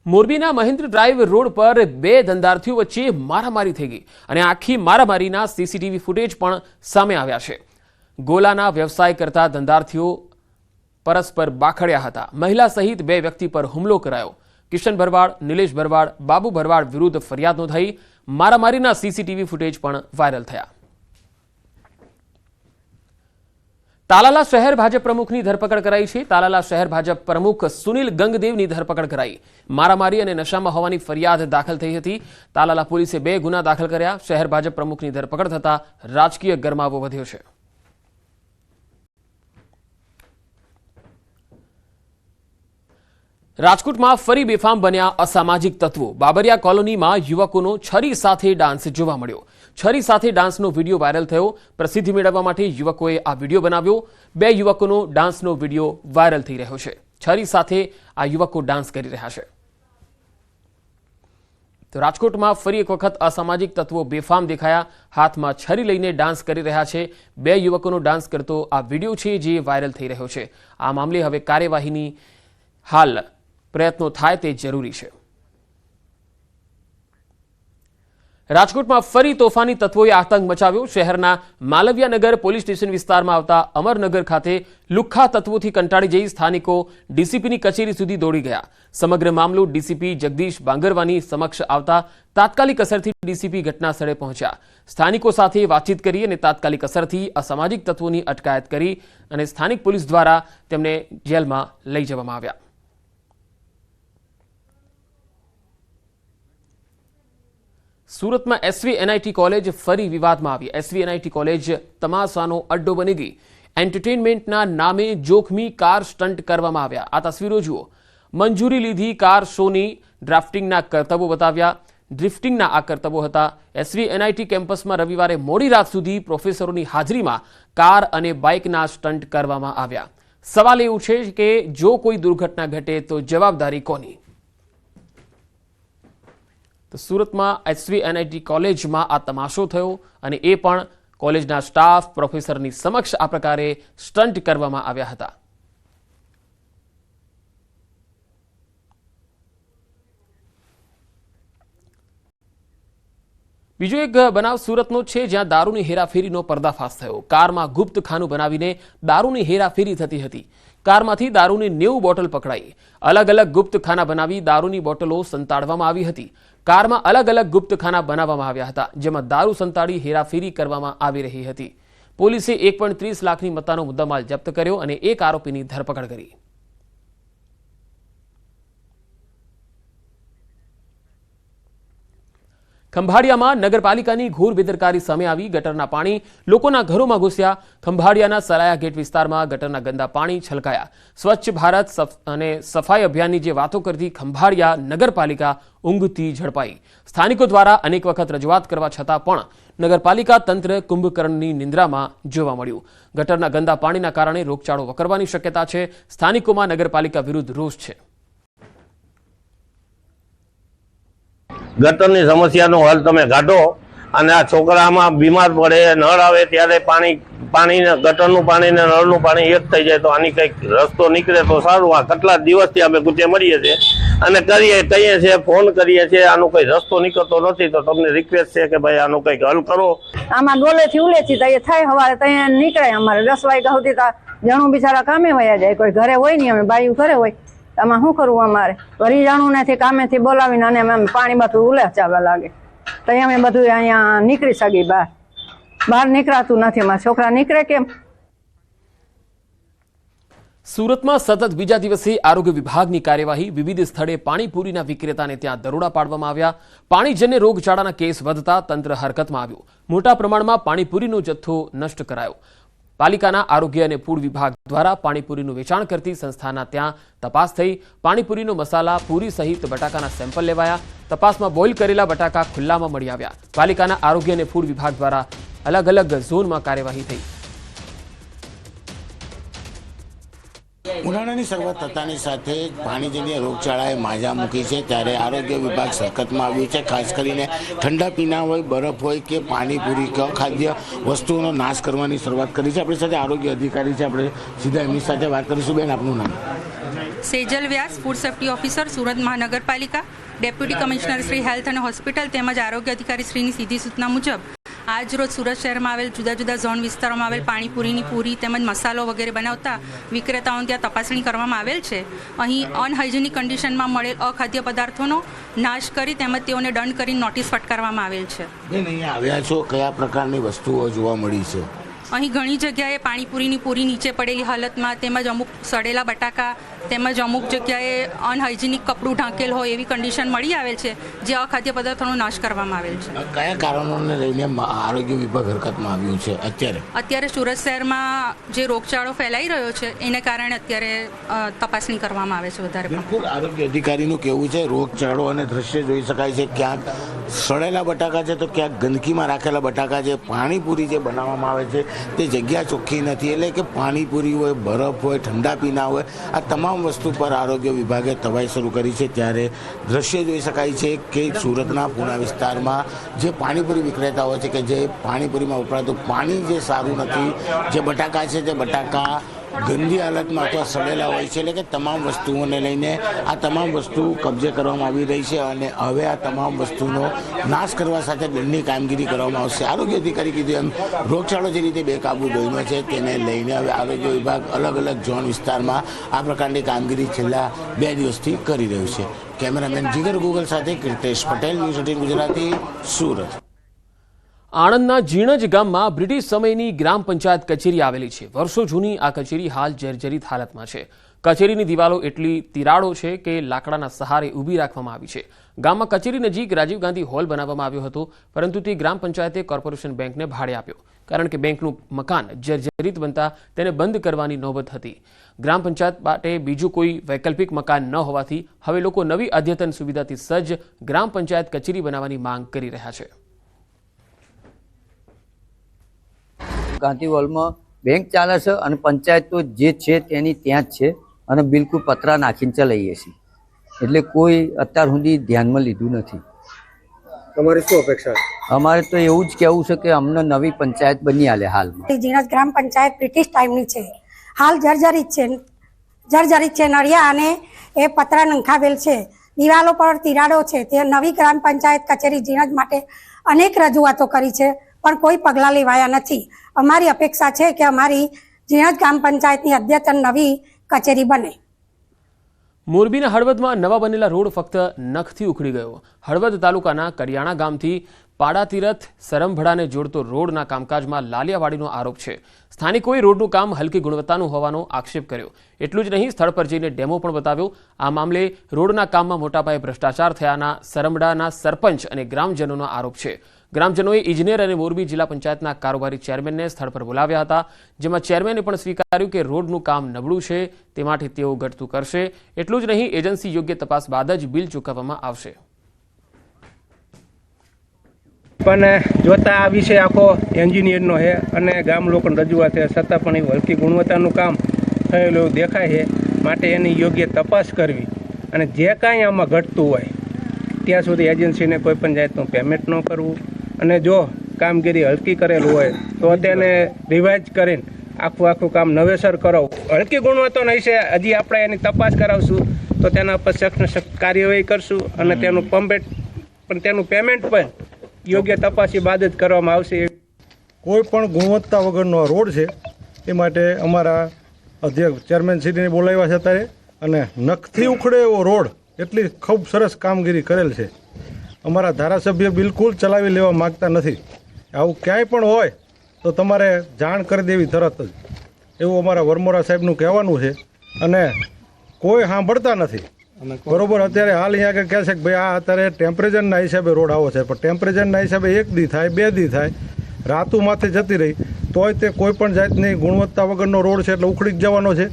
મોરબીના Mahendra drive road પર બે ધંધાર્થીઓ વચ્ચે મારામારી થઈ ગઈ અને આખી મારામારીના સીસીટીવી ફૂટેજ પણ સામે આવ્યા છે। ગોલાના વ્યવસાય કરતા ધંધાર્થીઓ પરસ્પર બાખડ્યા હતા। મહિલા સહિત બે વ્યક્તિ પર હુમલો કરાયો। કિશન ભરવાડ, નિલેશ ભરવાડ, બાબુ ભરવાડ વિરુદ્ધ ફરિયાદ નોંધાઈ। મારામારીના સીસીટીવી ફૂટેજ પણ વાયરલ થયા। તાલાલા શહેર ભાજપ પ્રમુખની ધરપકડ કરાઈ છે। તાલાલા શહેર ભાજપ પ્રમુખ સુનિલ ગંગદેવની ધરપકડ કરાઈ। મારામારી અને નશામાં હોવાની ફરિયાદ દાખલ થઈ હતી। તાલાલા પોલીસે 2 ગુના દાખલ કર્યા। શહેર ભાજપ પ્રમુખની ધરપકડ થતા રાજકીય ગરમાવો વધ્યો છે। રાજકોટમાં ફરી બેફામ બન્યા અસામાજિક તત્વો। બાબરિયા કોલોનીમાં યુવકોનો છરી સાથે ડાન્સ જોવા મળ્યો। છરી સાથે ડાન્સનો વિડીયો વાયરલ થયો। પ્રસિદ્ધિ મેળવવા માટે યુવકોએ આ વિડીયો બનાવ્યો। 2 યુવકોનો ડાન્સનો વિડીયો વાયરલ થઈ રહ્યો છે। છરી સાથે આ યુવકો ડાન્સ કરી રહ્યા છે। તો રાજકોટમાં ફરી એક વખત અસામાજિક તત્વો બેફામ દેખાયા। હાથમાં છરી લઈને ડાન્સ કરી રહ્યા છે। 2 યુવકોનો ડાન્સ કરતો આ વિડીયો છે જે વાયરલ થઈ રહ્યો છે। આ મામલે હવે કાર્યવાહીની હાલ પ્રયત્નો થાય તે જરૂરી છે। રાજકોટમાં ફરી તોફાની તત્વોએ આતંક મચાવ્યો। શહેરના માલવિયાનગર પોલીસ સ્ટેશન વિસ્તારમાં આવતા અમરનગર ખાતે લુખ્ખા તત્વોથી કંટાળી જઈ સ્થાનિકો ડીસીપીની કચેરી સુધી દોડી ગયા। સમગ્ર મામલો ડીસીપી જગદીશ બાંગરવાની સમક્ષ આવતા તાત્કાલિક અસરથી ડીસીપી ઘટના સ્થળે પહોંચ્યા। સ્થાનિકો સાથે વાતચીત કરી અને તાત્કાલિક અસરથી અસામાજિક તત્વોની અટકાયત કરી અને સ્થાનિક પોલીસ દ્વારા તેમને જેલમાં લઈ જવામાં આવ્યા। સુરતમાં એસવીએનઆઈટી કોલેજ ફરી વિવાદમાં આવી। એસવીએનઆઈટી કોલેજ તમાશાનો અડ્ડો બની ગઈ। એન્ટરટેનમેન્ટના નામે જોખમી કાર સ્ટન્ટ કરવામાં આવ્યા। આ તસવીરો જુઓ। મંજૂરી લીધી કાર શોની ડ્રાફ્ટિંગના કરતબો બતાવ્યા। ડ્રિફ્ટિંગના આ કરતબો હતા। એસવીએનઆઈટી કેમ્પસમાં રવિવારે મોડી રાત સુધી પ્રોફેસરોની હાજરીમાં કાર અને બાઇકના સ્ટન્ટ કરવામાં આવ્યા। સવાલ એવું છે કે જો કોઈ દુર્ઘટના ઘટે તો જવાબદારી કોની? તો સુરતમાં એસવીએનઆઈટી કોલેજમાં આ તમાશો થયો અને એ પણ કોલેજના સ્ટાફ પ્રોફેસરની સમક્ષ આ પ્રકારે સ્ટન્ટ કરવામાં આવ્યા હતા। બીજો એક બનાવ સુરતનો છે જ્યાં દારૂની હેરાફેરીનો પર્દાફાશ થયો। કારમાં ગુપ્ત ખાનું બનાવીને દારૂની હેરાફેરી થતી હતી। કારમાંથી દારૂની 90 બોટલ પકડાઈ। અલગ અલગ ગુપ્ત ખાના બનાવી દારૂની બોટલો સંતાડવામાં આવી હતી। કારમાં અલગ અલગ ગુપ્ત ખાના બનાવવામાં આવ્યા હતા જેમાં દારૂ સંતાડી હેરાફેરી કરવામાં આવી રહી હતી। પોલીસે 1.30 લાખની મત્તાનો મુદ્દામાલ જપ્ત કર્યો અને એક આરોપીની ધરપકડ કરી। ખંભાળિયામાં નગરપાલિકાની ઘોર બેદરકારી સામે આવી। ગટરના પાણી લોકોના ઘરોમાં ઘૂસ્યા। ખંભાળિયાના સરાયા ગેટ વિસ્તારમાં ગટરના ગંદા પાણી છલકાયા। સ્વચ્છ ભારત અને સફાઈ અભિયાનની જે વાતો કરતી ખંભાળિયા નગરપાલિકા ઊંઘતી ઝડપાઈ। સ્થાનિકો દ્વારા અનેક વખત રજૂઆત કરવા છતાં પણ નગરપાલિકા તંત્ર કુંભકર્ણની નિંદ્રામાં જોવા મળ્યું। ગટરના ગંદા પાણીના કારણે રોગચાળો વકરવાની શક્યતા છે। સ્થાનિકોમાં નગરપાલિકા વિરુદ્ધ રોષ છે। ગટરની સમસ્યાનો હલ તમે કાઢો અને આ છોકરામાં બીમાર પડે, નળ આવે ત્યારે પાણી ગટરનું પાણી ને નળનું પાણી એક થઈ જાય તો આની કંઈક રસ્તો નીકળે તો સારું। આ કેટલા દિવસથી અમે ગુજે મળીએ છીએ અને કહીએ છીએ, ફોન કરીએ છીએ, આનો કોઈ રસ્તો નીકળતો નથી। તો તમને રિક્વેસ્ટ છે કે ભાઈ આનો કંઈક હલ કરો। આમાં ડોલેથી ઉલેથી તો થાય સવારે ત્યાં નીકળે અમારે 10 વાગ્યા સુધી જણું બિચારા કામે વયા જાય। કોઈ ઘરે હોય નહીં, અમે બાયું ઘરે હોય, આમાં શું કરવું? અમારે વરી જાણું નથી કામેથી બોલાવીને અને અમે પાણી બધું ઉલે ચાલવા લાગે તો અમે બધું અહીંયા નીકળી શકી। બહાર નીકળાતું નથી। અમારા છોકરા નીકળે કેમ? સુરતમાં સતત બીજા દિવસે આરોગ્ય વિભાગની કાર્યવાહી। વિવિધ સ્થળે પાણીપુરીના વિક્રેતાને ત્યાં દરોડા પાડવામાં આવ્યા। પાણીજન્ય રોગચાળાના કેસ વધતા તંત્ર હરકતમાં આવ્યું। મોટા પ્રમાણમાં પાણીપુરીનો જથ્થો નષ્ટ કરાયો। પાલિકાના આરોગ્ય અને ફૂડ વિભાગ દ્વારા પાણીપુરીનું વેચાણ કરતી સંસ્થાના ત્યાં તપાસ થઈ। પાણીપુરીનો મસાલા, પૂરી સહિત બટાકાના સેમ્પલ લેવાયા। તપાસમાં બોઇલ કરેલા બટાકા ખુલ્લામાં મળી આવ્યા। પાલિકાના આરોગ્ય અને ફૂડ વિભાગ દ્વારા અલગ અલગ ઝોનમાં કાર્યવાહી થઈ। ઉનાળાની શરૂઆત થતાની સાથે પાણીજન્ય રોગચાળાએ માજા મૂકી છે ત્યારે આરોગ્ય વિભાગ સખતમાં આવ્યું છે। ખાસ કરીને ઠંડા પીણા હોય, બરફ હોય કે પાણીપુરી કે ખાદ્ય વસ્તુઓનો નાશ કરવાની શરૂઆત કરી છે। આપણી સાથે આરોગ્ય અધિકારી છે, આપણે સીધા એમની સાથે વાત કરીશું। બેન, આપનું નામ? સેજલ વ્યાસ, ફૂડ સેફ્ટી ઓફિસર, સુરત મહાનગરપાલિકા, ડેપ્યુટી કમિશનર શ્રી હેલ્થ અને હોસ્પિટલ તેમજ આરોગ્ય અધિકારી શ્રીની સીધી સૂચના મુજબ આજ રોજ સુરત શહેરમાં આવેલ જુદા જુદા ઝોન વિસ્તારોમાં આવેલ પાણીપુરીની પૂરી તેમજ મસાલો વગેરે બનાવતા વિક્રેતાઓને ત્યાં તપાસણી કરવામાં આવેલ છે. અહીં અનહાઇજેનિક કન્ડિશનમાં મળેલ અખાદ્ય પદાર્થોનો નાશ કરી તેમજ તેઓને દંડ કરીને નોટિસ ફટકારવામાં આવેલ છે. બેન, અહીંયા આવ્યા છો, કયા પ્રકારની વસ્તુઓ જોવા મળી છે? અહીં ઘણી જગ્યાએ પાણીપુરીની પૂરી નીચે પડેલી હાલતમાં તેમજ અમુક સડેલા બટાકા તેમજ અમુક જગ્યાએ અનહાઇજેનિક કપડું ઢાંકેલ હોય એવી કન્ડિશન મળી આવેલ છે, જે અખાદ્ય પદાર્થોનો નાશ કરવામાં આવેલ છે. કયા કારણોને લઈને આરોગ્ય વિભાગ હરકતમાં આવ્યું છે? અત્યારે સુરત શહેરમાં જે રોગચાળો ફેલાઈ રહ્યો છે એને કારણે અત્યારે તપાસણી કરવામાં આવે છે વધારે. બિલકુલ, આરોગ્ય અધિકારીનું કહેવું છે રોગચાળો અને દ્રશ્ય જોઈ શકાય છે. ક્યાંક સડેલા બટાકા છે તો ક્યાંક ગંદકીમાં રાખેલા બટાકા છે. પાણીપુરી જે બનાવવામાં આવે છે તે જગ્યા ચોખ્ખી નથી, એટલે કે પાણીપુરી હોય, બરફ હોય, ઠંડા પીણા હોય, આ તમામ વસ્તુ પર આરોગ્ય વિભાગે તવાઈ શરૂ કરી છે. ત્યારે દ્રશ્ય જોઈ શકાય છે કે સુરતના પૂના વિસ્તારમાં જે પાણીપુરી વિક્રેતાઓ છે કે જે પાણીપુરીમાં વપરાતું પાણી જે સારું નથી, જે બટાકા છે તે બટાકા ગંદી હાલતમાં અથવા સડેલા હોય છે, એટલે કે તમામ વસ્તુઓને લઈને આ તમામ વસ્તુ કબજે કરવામાં આવી રહી છે અને હવે આ તમામ વસ્તુનો નાશ કરવા સાથે દંડની કામગીરી કરવામાં આવશે. આરોગ્ય અધિકારી કીધું એમ રોગચાળો જે રીતે બેકાબુ બન્યો છે તેને લઈને હવે આરોગ્ય વિભાગ અલગ અલગ ઝોન વિસ્તારમાં આ પ્રકારની કામગીરી છેલ્લા 2 દિવસથી કરી રહ્યું છે. કેમેરામેન જીગર ગૂગલ સાથે કીર્તેશ પટેલ, ન્યૂઝ 18 ગુજરાતી, સુરત. આણંદના જીણજ ગામમાં બ્રિટિશ સમયની ગ્રામ પંચાયત કચેરી આવેલી છે. વર્ષો જૂની આ કચેરી હાલ જર્જરિત હાલતમાં છે. કચેરીની દિવાલો એટલી તિરાડો છે કે લાકડાના સહારે ઊભી રાખવામાં આવી છે. ગામમાં કચેરી નજીક રાજીવ ગાંધી હોલ બનાવવામાં આવ્યો હતો, પરંતુ તે ગ્રામ પંચાયતે કોર્પોરેશન બેંકને ભાડે આપ્યો, કારણ કે બેંકનું મકાન જર્જરિત બનતા તેને બંધ કરવાની નોબત હતી. ગ્રામ પંચાયત માટે બીજું કોઈ વૈકલ્પિક મકાન ન હોવાથી હવે લોકો નવી અદ્યતન સુવિધાથી સજ્જ ગ્રામ પંચાયત કચેરી બનાવવાની માંગ કરી રહ્યા છે. ગાંધી હોલમાં બેંક ચાલે છે અને પંચાયત તો જે છે તેની ત્યાં જ છે અને બિલકુલ પતરા નાખીને ચલાવીએ છીએ, એટલે કોઈ અત્યાર સુધી ધ્યાનમાં લીધું નથી. તમારી શું અપેક્ષા? અમારે તો એવું જ કહેવું છે કે અમને નવી પંચાયત બની આલે. હાલમાં જીણજ ગ્રામ પંચાયત બ્રિટિશ ટાઈમની છે, હાલ જર્જરિત છે નળિયા અને એ પતરા નંખાવેલ છે, દિવાલો પર તિરાડો છે. તે નવી ગ્રામ પંચાયત કચેરી જીણજ માટે અનેક રજૂઆતો કરી છે પણ કોઈ પગલાં લેવાયા નથી. અમારી અપેક્ષા છે કે અમારી જીણજ ગ્રામ પંચાયતની અદ્યતન નવી કચેરી બને. મોરબીના હળવદમાં નવા બનેલા રોડ ફક્ત નખથી ઉખડી ગયો. હળવદ તાલુકાના કરિયાણા ગામથી પાડાતીરથ સરમભડાને જોડતો રોડના કામકાજમાં લાલિયાવાડીનો આરોપ છે. સ્થાનિકોએ રોડનું કામ હલકી ગુણવત્તાનું હોવાનો આક્ષેપ કર્યો. એટલું જ નહીં, સ્થળ પર જઈને ડેમો પણ બતાવ્યો. આ મામલે રોડના કામમાં મોટાપાયે ભ્રષ્ટાચાર થયાના સરમડાના સરપંચ અને ગ્રામજનોનો આરોપ છે. ગ્રામજનોએ ઇજનેર અને મોરબી જિલ્લા પંચાયતના કારોબારી ચેરમેનને સ્થળ પર બોલાવ્યા હતા, જેમાં ચેરમેને પણ સ્વીકાર્યું કે રોડનું કામ નબળું છે, તે માટે તેઓ ઘટતું કરશે. એટલું જ નહીં, એજન્સી યોગ્ય તપાસ બાદ જ બિલ ચૂકવવામાં આવશે. પણ જોતા આ વિષય આખો એન્જિનિયરનો છે અને ગામ લોકોને રજૂઆત છે, છતાં પણ એવું હલકી ગુણવત્તાનું કામ થયેલું દેખાય છે. માટે એની યોગ્ય તપાસ કરવી અને જે કાંઈ આમાં ઘટતું હોય ત્યાં સુધી એજન્સીને કોઈ પણ જાતનું પેમેન્ટ ન કરવું અને જો કામગીરી હલકી કરેલું હોય તો તેને રિવાઇઝ કરીને આખું કામ નવેસર કરાવવું. હલકી ગુણવત્તાનો વિશે હજી આપણે એની તપાસ કરાવશું તો તેના પર સખ્ત કાર્યવાહી કરશું અને તેનું પેમેન્ટ પણ યોગ્ય તપાસી બાદ જ કરવામાં આવશે. કોઈ પણ ગુણવત્તા વગરનો રોડ છે એ માટે અમારા અધ્યક્ષ ચેરમેનશ્રીને બોલાવ્યા છે અત્યારે, અને નખથી ઉખડે એવો રોડ એટલી ખૂબ સરસ કામગીરી કરેલ છે. અમારા ધારાસભ્ય બિલકુલ ચલાવી લેવા માગતા નથી. આવું ક્યાંય પણ હોય તો તમારે જાણ કરી દેવી તરત જ, એવું અમારા વરમોરા સાહેબનું કહેવાનું છે અને કોઈ સાંભળતા નથી. બરોબર, અત્યારે હાલ અહીંયા આગળ કહે છે કે ભાઈ આ અત્યારે ટેમ્પરેચરના હિસાબે રોડ આવો છે, પણ ટેમ્પરેચરના હિસાબે 1 દી થાય, 2 દી થાય, રાતું માથે જતી રહી તોય તે કોઈ પણ જાતની ગુણવત્તા વગરનો રોડ છે એટલે ઉખડી જ જવાનો છે.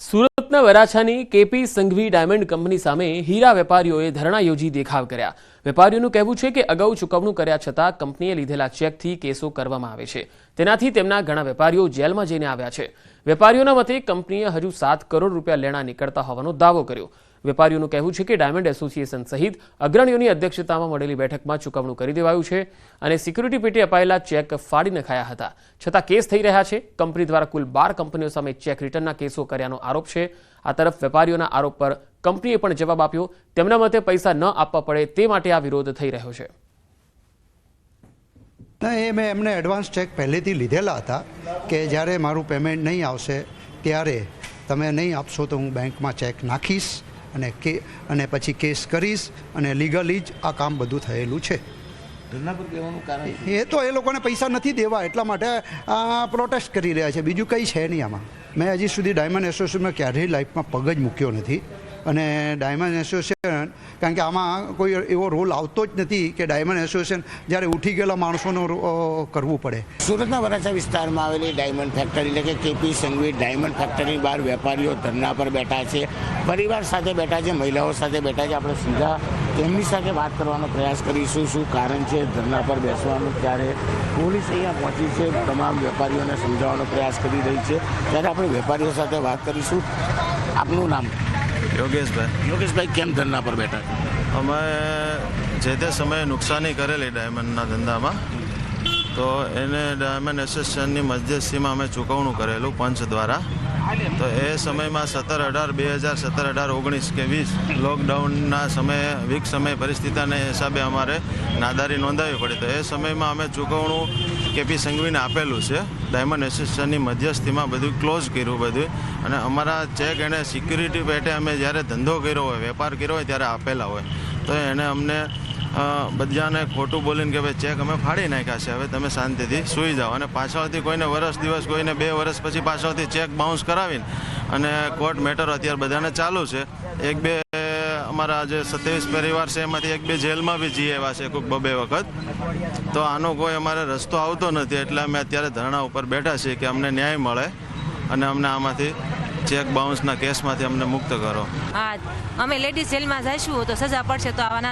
સુરતના વરાછાની કેપી સંઘવી ડાયમંડ કંપની સામે હીરા વેપારીઓએ ધરણા યોજી દેખાવ કર્યા. વેપારીઓનું કહેવું છે કે અગાઉ ચૂકવણું કર્યા છતાં કંપનીએ લીધેલા ચેકથી કેસો કરવામાં આવે છે. તેનાથી તેમના ઘણા વેપારીઓ જેલમાં જઈને આવ્યા છે. વેપારીઓના મતે કંપનીએ હજુ 7 કરોડ રૂપિયા લેણા નીકળતા હોવાનો દાવો કર્યો. વેપારીઓનું કહેવું છે કે ડાયમંડ એસોસિએશન સહિત અગ્રણીઓની અધ્યક્ષતામાં મળેલી બેઠકમાં ચૂકવણું કરી દેવાયું છે અને સિક્યુરિટી પેટે અપાયેલા ચેક ફાડી નખાયા હતા, છતાં કેસ થઈ રહ્યા છે. કંપની દ્વારા કુલ 12 કંપનીઓ સામે ચેક રિટર્નના કેસો કર્યાનો આરોપ છે. આ તરફ વેપારીઓના આરોપ પર કંપનીએ પણ જવાબ આપ્યો. તેમના મતે પૈસા ન આપવા પડે તે માટે આ વિરોધ થઈ રહ્યો છે. ના, એ મેં એમને એડવાન્સ ચેક પહેલેથી લીધેલા હતા કે જ્યારે મારું પેમેન્ટ નહીં આવશે ત્યારે તમે નહીં આપશો તો હું બેંકમાં ચેક નાખીશ અને પછી કેસ કરીશ અને લીગલી જ આ કામ બધું થયેલું છે. ધરણા પર કહેવાનું કારણ એ તો એ લોકોને પૈસા નથી દેવા એટલા માટે પ્રોટેસ્ટ કરી રહ્યા છે, બીજું કંઈ છે નહીં આમાં. મેં હજી સુધી ડાયમંડ એસોસિએશનમાં ક્યારેય લાઈફમાં પગ જ મૂક્યો નથી અને ડાયમંડ એસોસિએશન કારણ કે આમાં કોઈ એવો રોલ આવતો જ નથી કે ડાયમંડ એસોસિએશન જ્યારે ઉઠી ગયેલા માણસોનું કરવું પડે. સુરતના વરાછા વિસ્તારમાં આવેલી ડાયમંડ ફેક્ટરી એટલે કે કેપી સંઘવી ડાયમંડ ફેક્ટરી બહાર વેપારીઓ ધરણા પર બેઠા છે, પરિવાર સાથે બેઠા છે, મહિલાઓ સાથે બેઠા છે. આપણે સીધા તેમની સાથે વાત કરવાનો પ્રયાસ કરીશું, શું કારણ છે ધરણા પર બેસવાનું. ત્યારે પોલીસ અહીંયા પહોંચી છે, તમામ વેપારીઓને સમજાવવાનો પ્રયાસ કરી રહી છે. ત્યારે આપણે વેપારીઓ સાથે વાત કરીશું. આપનું નામ? યોગેશભાઈ, કેમ ધરણા પર બેઠા છે? અમે જે તે સમયે નુકસાની કરેલી ડાયમંડના ધંધામાં, તો એને ડાયમંડ એસોસિએશનની મધ્યસ્થીમાં અમે ચૂકવણું કરેલું પંચ દ્વારા. તો એ સમયમાં 17/18 કે 20 લોકડાઉનના સમયે વીક સમય પરિસ્થિતિના હિસાબે અમારે નાદારી નોંધાવી પડી. તો એ સમયમાં અમે ચૂકવણું કેપી સંઘવીને આપેલું છે. ડાયમંડ એસોસિએશનની મધ્યસ્થીમાં બધું ક્લોઝ કર્યું બધું, અને અમારા ચેક એને સિક્યુરિટી પેટે અમે જ્યારે ધંધો કર્યો હોય, વેપાર કર્યો હોય ત્યારે આપેલા હોય. તો એને અમને બધાને ખોટું બોલીને કે ભાઈ ચેક અમે ફાડી નાખ્યા છે, હવે તમે શાંતિથી સૂઈ જાઓ. અને પાછળથી કોઈને વર્ષ દિવસ, કોઈને 2 વર્ષ પછી પાછળથી ચેક બાઉન્સ કરાવીને અને કોર્ટ મેટર અત્યારે બધાને ચાલુ છે. 1-2 અમારા જે 27 પરિવાર છે એમાંથી 1-2 જેલમાં બી જઈ આવ્યા છે કોઈક 2 વખત. તો આનો કોઈ અમારે રસ્તો આવતો નથી, એટલે અમે અત્યારે ધરણા ઉપર બેઠા છીએ કે અમને ન્યાય મળે અને અમને આમાંથી ચેક બાઉન્સના કેસમાંથી અમને મુક્ત કરો. હા, અમે લેડીઝ જેલમાં જઈશું તો સજા પડશે, તો આવા